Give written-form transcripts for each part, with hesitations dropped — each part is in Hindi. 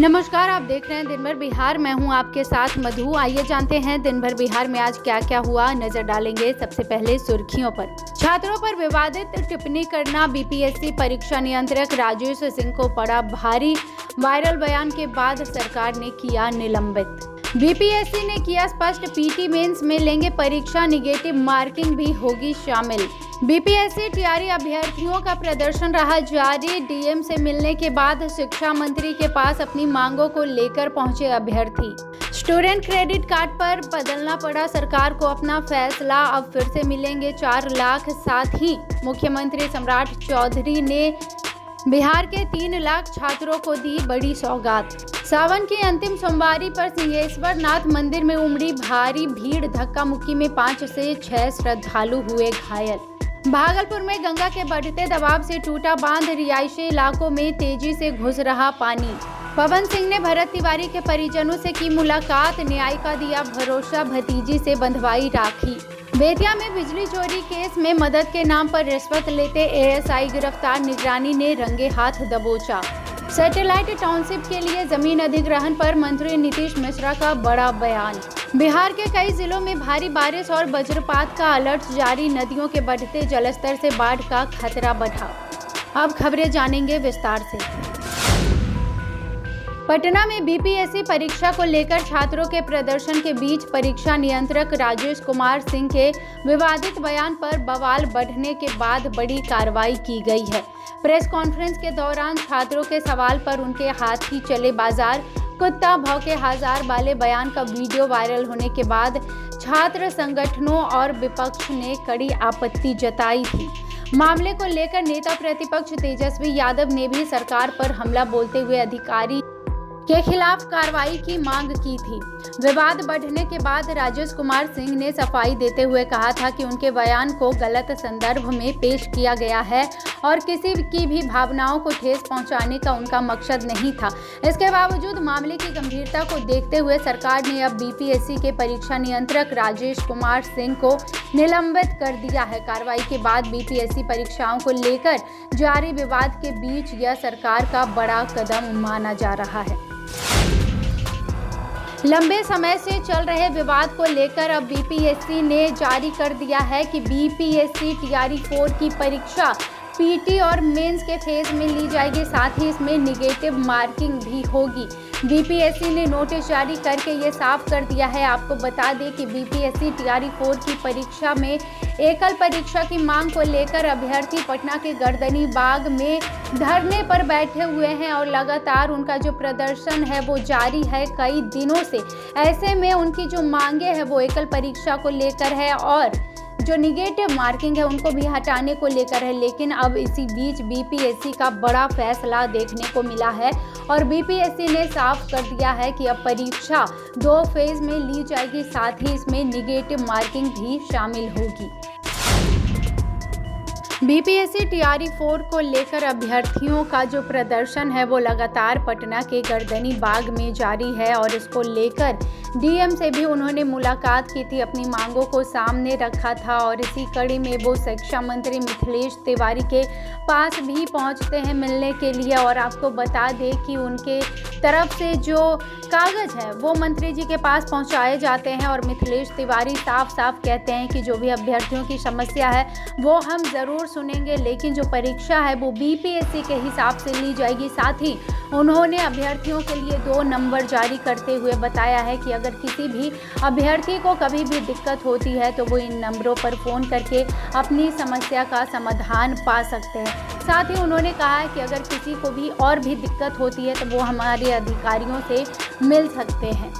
नमस्कार, आप देख रहे हैं दिन भर बिहार। मैं हूं आपके साथ मधु। आइए जानते हैं दिन भर बिहार में आज क्या क्या हुआ। नजर डालेंगे सबसे पहले सुर्खियों पर। छात्रों पर विवादित टिप्पणी करना बीपीएससी परीक्षा नियंत्रक राजेश सिंह को पड़ा भारी। वायरल बयान के बाद सरकार ने किया निलंबित। बीपीएससी ने किया स्पष्ट, पीटी मेंस में लेंगे परीक्षा, निगेटिव मार्किंग भी होगी शामिल। बीपीएससी टीआरई अभ्यर्थियों का प्रदर्शन रहा जारी। डीएम से मिलने के बाद शिक्षा मंत्री के पास अपनी मांगों को लेकर पहुंचे अभ्यर्थी। स्टूडेंट क्रेडिट कार्ड पर बदलना पड़ा सरकार को अपना फैसला, अब फिर से मिलेंगे 4 लाख। साथ ही मुख्यमंत्री सम्राट चौधरी ने बिहार के 3 लाख छात्रों को दी बड़ी सौगात। सावन की अंतिम सोमवारी पर सिंहेश्वर नाथ मंदिर में उमड़ी भारी भीड़। धक्का मुक्की में 5 से 6 श्रद्धालु हुए घायल। भागलपुर में गंगा के बढ़ते दबाव से टूटा बांध, रिहायशी इलाकों में तेजी से घुस रहा पानी। पवन सिंह ने भरत तिवारी के परिजनों से की मुलाकात, न्याय का दिया भरोसा, भतीजी से बंधवाई राखी। बेतिया में बिजली चोरी केस में मदद के नाम पर रिश्वत लेते एएसआई गिरफ्तार, निगरानी ने रंगे हाथ दबोचा। सैटेलाइट टाउनशिप के लिए जमीन अधिग्रहण पर मंत्री नीतीश मिश्रा का बड़ा बयान। बिहार के कई जिलों में भारी बारिश और वज्रपात का अलर्ट जारी, नदियों के बढ़ते जलस्तर से बाढ़ का खतरा बढ़ा। अब खबरें जानेंगे विस्तार से। पटना में बीपीएससी परीक्षा को लेकर छात्रों के प्रदर्शन के बीच परीक्षा नियंत्रक राजेश कुमार सिंह के विवादित बयान पर बवाल बढ़ने के बाद बड़ी कार्रवाई की गई है। प्रेस कॉन्फ्रेंस के दौरान छात्रों के सवाल पर उनके हाथ ही चले बाजार, कुत्ता भौंके हजार वाले बयान का वीडियो वायरल होने के बाद छात्र संगठनों और विपक्ष ने कड़ी आपत्ति जताई थी। मामले को लेकर नेता प्रतिपक्ष तेजस्वी यादव ने भी सरकार पर हमला बोलते हुए अधिकारी के खिलाफ कार्रवाई की मांग की थी। विवाद बढ़ने के बाद राजेश कुमार सिंह ने सफाई देते हुए कहा था कि उनके बयान को गलत संदर्भ में पेश किया गया है और किसी की भी भावनाओं को ठेस पहुंचाने का उनका मकसद नहीं था। इसके बावजूद मामले की गंभीरता को देखते हुए सरकार ने अब बीपीएससी के परीक्षा नियंत्रक राजेश कुमार सिंह को निलंबित कर दिया है। कार्रवाई के बाद बीपीएससी परीक्षाओं को लेकर जारी विवाद के बीच यह सरकार का बड़ा कदम माना जा रहा है। लंबे समय से चल रहे विवाद को लेकर अब बीपीएससी ने जारी कर दिया है कि बीपीएससी टीआरई 4 की परीक्षा पीटी और मेंस के फेज में ली जाएगी, साथ ही इसमें निगेटिव मार्किंग भी होगी। बीपीएससी ने नोटिस जारी करके ये साफ कर दिया है। आपको बता दें कि बीपीएससी टीआरई 4 की परीक्षा में एकल परीक्षा की मांग को लेकर अभ्यर्थी पटना के गर्दनी बाग में धरने पर बैठे हुए हैं और लगातार उनका जो प्रदर्शन है वो जारी है कई दिनों से। ऐसे में उनकी जो मांगे हैं वो एकल परीक्षा को लेकर है और जो निगेटिव मार्किंग है उनको भी हटाने को लेकर है। लेकिन अब इसी बीच बीपीएससी का बड़ा फैसला देखने को मिला है और बीपीएससी ने साफ कर दिया है कि अब परीक्षा 2 फेज में ली जाएगी, साथ ही इसमें निगेटिव मार्किंग भी शामिल होगी। बीपीएससी टीआरई 4 को लेकर अभ्यर्थियों का जो प्रदर्शन है वो लगातार पटना के गर्दनी बाग में जारी है और इसको लेकर डीएम से भी उन्होंने मुलाकात की थी, अपनी मांगों को सामने रखा था और इसी कड़ी में वो शिक्षा मंत्री मिथिलेश तिवारी के पास भी पहुंचते हैं मिलने के लिए। और आपको बता दें कि उनके तरफ से जो कागज़ है वो मंत्री जी के पास पहुंचाए जाते हैं और मिथिलेश तिवारी साफ साफ कहते हैं कि जो भी अभ्यर्थियों की समस्या है वो हम ज़रूर सुनेंगे, लेकिन जो परीक्षा है वो बीपीएससी के हिसाब से ली जाएगी। साथ ही उन्होंने अभ्यर्थियों के लिए 2 नंबर जारी करते हुए बताया है कि अगर किसी भी अभ्यर्थी को कभी भी दिक्कत होती है तो वो इन नंबरों पर फ़ोन करके अपनी समस्या का समाधान पा सकते हैं। साथ ही उन्होंने कहा है कि अगर किसी को भी और भी दिक्कत होती है तो वो हमारे अधिकारियों से मिल सकते हैं।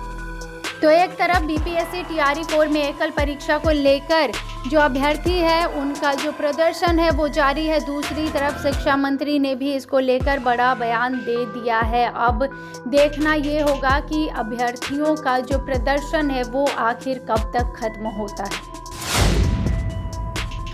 तो एक तरफ बीपीएससी टीआरई 4 में एकल परीक्षा को लेकर जो अभ्यर्थी है उनका जो प्रदर्शन है वो जारी है, दूसरी तरफ शिक्षा मंत्री ने भी इसको लेकर बड़ा बयान दे दिया है। अब देखना ये होगा कि अभ्यर्थियों का जो प्रदर्शन है वो आखिर कब तक खत्म होता है।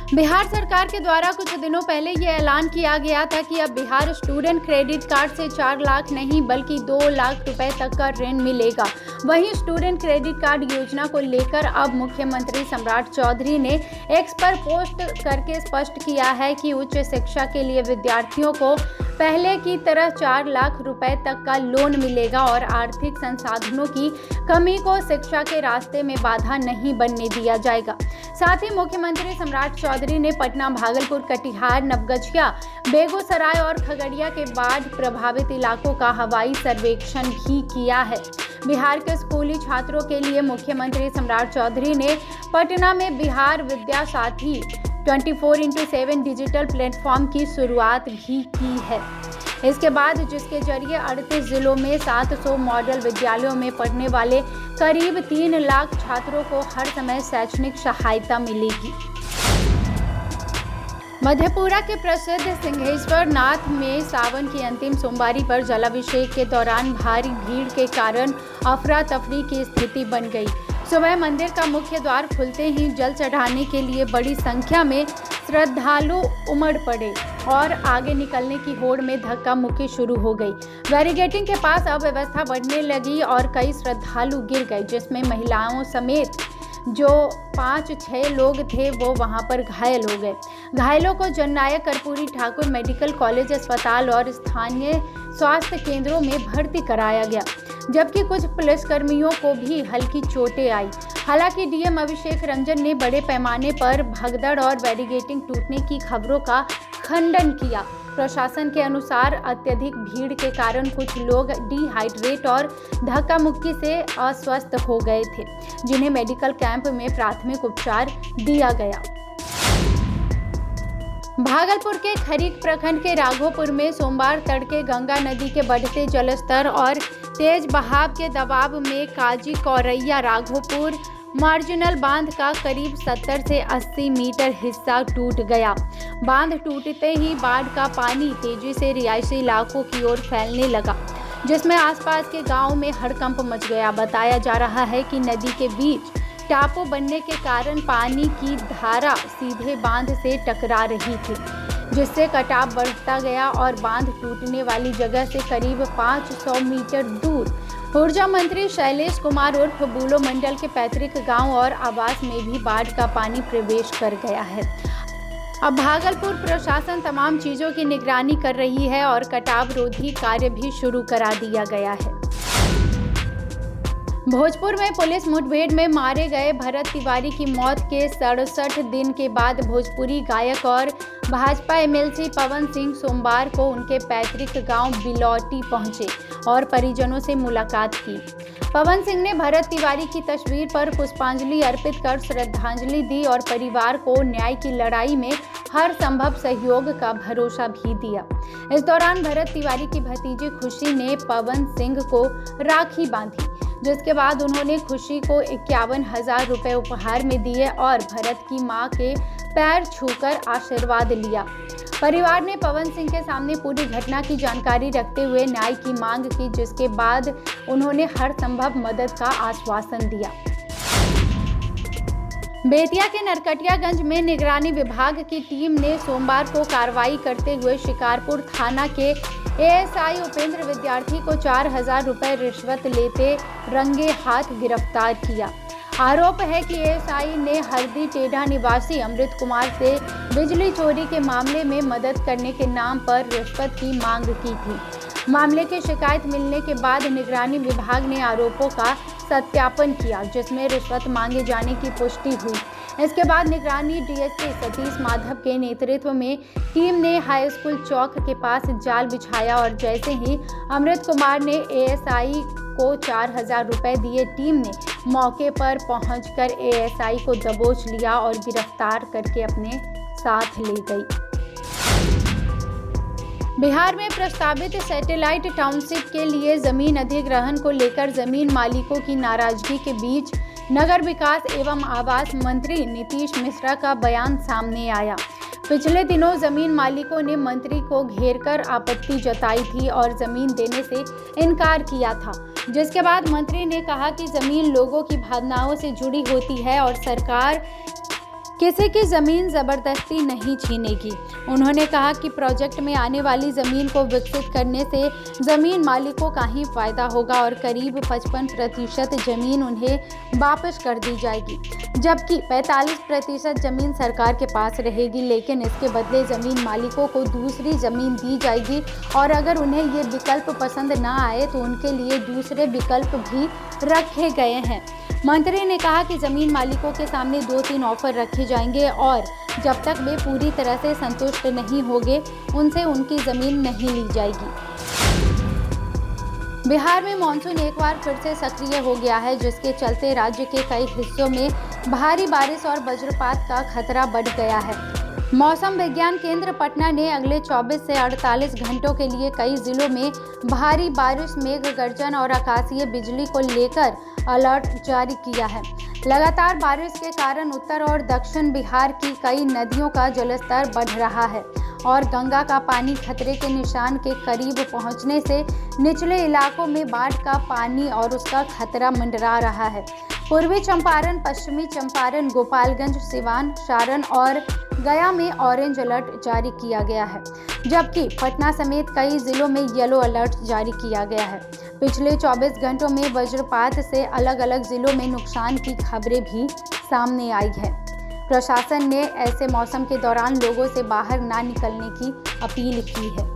बिहार सरकार के द्वारा कुछ दिनों पहले ये ऐलान किया गया था कि अब बिहार स्टूडेंट क्रेडिट कार्ड से 4 लाख नहीं बल्कि 2 लाख रुपए तक का ऋण मिलेगा। वहीं स्टूडेंट क्रेडिट कार्ड योजना को लेकर अब मुख्यमंत्री सम्राट चौधरी ने एक्स पर पोस्ट करके स्पष्ट किया है कि उच्च शिक्षा के लिए विद्यार्थियों को पहले की तरह 4 लाख रुपए तक का लोन मिलेगा और आर्थिक संसाधनों की कमी को शिक्षा के रास्ते में बाधा नहीं बनने दिया जाएगा। साथ ही मुख्यमंत्री सम्राट चौधरी ने पटना, भागलपुर, कटिहार, नवगछिया, बेगूसराय और खगड़िया के बाढ़ प्रभावित इलाकों का हवाई सर्वेक्षण भी किया है। बिहार के स्कूली छात्रों के लिए मुख्यमंत्री सम्राट चौधरी ने पटना में बिहार विद्या साथी 24x7 डिजिटल प्लेटफॉर्म की शुरुआत भी की है। इसके बाद जिसके जरिए 38 जिलों में 700 मॉडल विद्यालयों में पढ़ने वाले करीब 3 लाख छात्रों को हर समय शैक्षणिक सहायता मिलेगी। मधेपुरा के प्रसिद्ध सिंहेश्वर नाथ में सावन की अंतिम सोमवारी पर जलाभिषेक के दौरान भारी भीड़ के कारण अफरा तफरी की स्थिति बन गई। सुबह मंदिर का मुख्य द्वार खुलते ही जल चढ़ाने के लिए बड़ी संख्या में श्रद्धालु उमड़ पड़े और आगे निकलने की होड़ में धक्का मुक्की शुरू हो गई। बैरिकेडिंग के पास अव्यवस्था बढ़ने लगी और कई श्रद्धालु गिर गए, जिसमें महिलाओं समेत जो 5-6 लोग थे वो वहां पर घायल हो गए। घायलों को जननायक कर्पूरी ठाकुर मेडिकल कॉलेज अस्पताल और स्थानीय स्वास्थ्य केंद्रों में भर्ती कराया गया, जबकि कुछ पुलिसकर्मियों को भी हल्की चोटें आई। हालांकि डीएम अभिषेक रंजन ने बड़े पैमाने पर भगदड़ और बैरिकेडिंग टूटने की खबरों का खंडन किया। प्रशासन के अनुसार अत्यधिक भीड़ के कारण कुछ लोग डिहाइड्रेट और धक्का मुक्की से अस्वस्थ हो गए थे, जिन्हें मेडिकल कैंप में प्राथमिक उपचार दिया गया। भागलपुर के खरीक प्रखंड के राघोपुर में सोमवार तड़के गंगा नदी के बढ़ते जलस्तर और तेज बहाव के दबाव में काजी कौरैया राघोपुर मार्जिनल बांध का करीब 70 से 80 मीटर हिस्सा टूट गया। बांध टूटते ही बाढ़ का पानी तेजी से रिहायशी इलाकों की ओर फैलने लगा, जिसमें आसपास के गांव में हड़कंप मच गया। बताया जा रहा है कि नदी के बीच टापू बनने के कारण पानी की धारा सीधे बांध से टकरा रही थी, जिससे कटाव बढ़ता गया और बांध टूटने वाली जगह से करीब 500 मीटर दूर ऊर्जा मंत्री शैलेश कुमार उर्फ बूलो मंडल के पैतृक गांव और आवास में भी बाढ़ का पानी प्रवेश कर गया है। अब भागलपुर प्रशासन तमाम चीजों की निगरानी कर रही है और कटाव रोधी कार्य भी शुरू करा दिया गया है। भोजपुर में पुलिस मुठभेड़ में मारे गए भरत तिवारी की मौत के 67 दिन के बाद भोजपुरी गायक और भाजपा एमएलसी पवन सिंह सोमवार को उनके पैतृक गांव बिलौटी पहुंचे और परिजनों से मुलाकात की। पवन सिंह ने भरत तिवारी की तस्वीर पर पुष्पांजलि अर्पित कर श्रद्धांजलि दी और परिवार को न्याय की लड़ाई में हर संभव सहयोग का भरोसा भी दिया। इस दौरान भरत तिवारी की भतीजी खुशी ने पवन सिंह को राखी बांधी, जिसके बाद उन्होंने खुशी को 51,000 रुपए उपहार में दिए और भरत की मां के पैर छूकर आशीर्वाद लिया। परिवार ने पवन सिंह के सामने पूरी घटना की जानकारी रखते हुए न्याय की मांग की, जिसके बाद उन्होंने हर संभव मदद का आश्वासन दिया। बेतिया के नरकटियागंज में निगरानी विभाग की टीम ने सोमवार को कार्रवाई करते हुए शिकारपुर थाना के एएसआई उपेंद्र विद्यार्थी को 4,000 रुपए रिश्वत लेते रंगे हाथ गिरफ्तार किया। आरोप है कि एएसआई ने हरदी टेढ़ा निवासी अमृत कुमार से बिजली चोरी के मामले में मदद करने के नाम पर रिश्वत की मांग की थी। मामले की शिकायत मिलने के बाद निगरानी विभाग ने आरोपों का सत्यापन किया, जिसमें रिश्वत मांगे जाने की पुष्टि हुई। इसके बाद निगरानी डीएसपी सतीश माधव के नेतृत्व में टीम ने हाई स्कूल चौक के पास जाल बिछाया और जैसे ही अमृत कुमार ने एएसआई को 4,000 रुपए दिए, टीम ने मौके पर पहुंचकर एएसआई को दबोच लिया और गिरफ्तार करके अपने साथ ले गई। बिहार में प्रस्तावित सैटेलाइट टाउनशिप के लिए जमीन अधिग्रहण को लेकर जमीन मालिकों की नाराजगी के बीच नगर विकास एवं आवास मंत्री नीतीश मिश्रा का बयान सामने आया। पिछले दिनों जमीन मालिकों ने मंत्री को घेरकर आपत्ति जताई थी और जमीन देने से इनकार किया था, जिसके बाद मंत्री ने कहा कि जमीन लोगों की भावनाओं से जुड़ी होती है और सरकार किसी की ज़मीन ज़बरदस्ती नहीं छीनेगी। उन्होंने कहा कि प्रोजेक्ट में आने वाली ज़मीन को विकसित करने से ज़मीन मालिकों का ही फायदा होगा और करीब 55% ज़मीन उन्हें वापस कर दी जाएगी, जबकि 45% ज़मीन सरकार के पास रहेगी, लेकिन इसके बदले ज़मीन मालिकों को दूसरी ज़मीन दी जाएगी और अगर उन्हें ये विकल्प पसंद ना आए तो उनके लिए दूसरे विकल्प भी रखे गए हैं। मंत्री ने कहा कि ज़मीन मालिकों के सामने 2-3 ऑफर रखे जाएंगे और जब तक वे पूरी तरह से संतुष्ट नहीं होंगे उनसे उनकी ज़मीन नहीं ली जाएगी। बिहार में मानसून एक बार फिर से सक्रिय हो गया है, जिसके चलते राज्य के कई हिस्सों में भारी बारिश और वज्रपात का खतरा बढ़ गया है। मौसम विज्ञान केंद्र पटना ने अगले 24 से 48 घंटों के लिए कई जिलों में भारी बारिश, मेघ गर्जन और आकाशीय बिजली को लेकर अलर्ट जारी किया है। लगातार बारिश के कारण उत्तर और दक्षिण बिहार की कई नदियों का जलस्तर बढ़ रहा है और गंगा का पानी खतरे के निशान के करीब पहुंचने से निचले इलाकों में बाढ़ का पानी और उसका खतरा मंडरा रहा है। पूर्वी चंपारण, पश्चिमी चंपारण, गोपालगंज, सिवान, सारण और गया में ऑरेंज अलर्ट जारी किया गया है, जबकि पटना समेत कई जिलों में येलो अलर्ट जारी किया गया है। पिछले 24 घंटों में वज्रपात से अलग अलग जिलों में नुकसान की खबरें भी सामने आई है। प्रशासन ने ऐसे मौसम के दौरान लोगों से बाहर ना निकलने की अपील की है।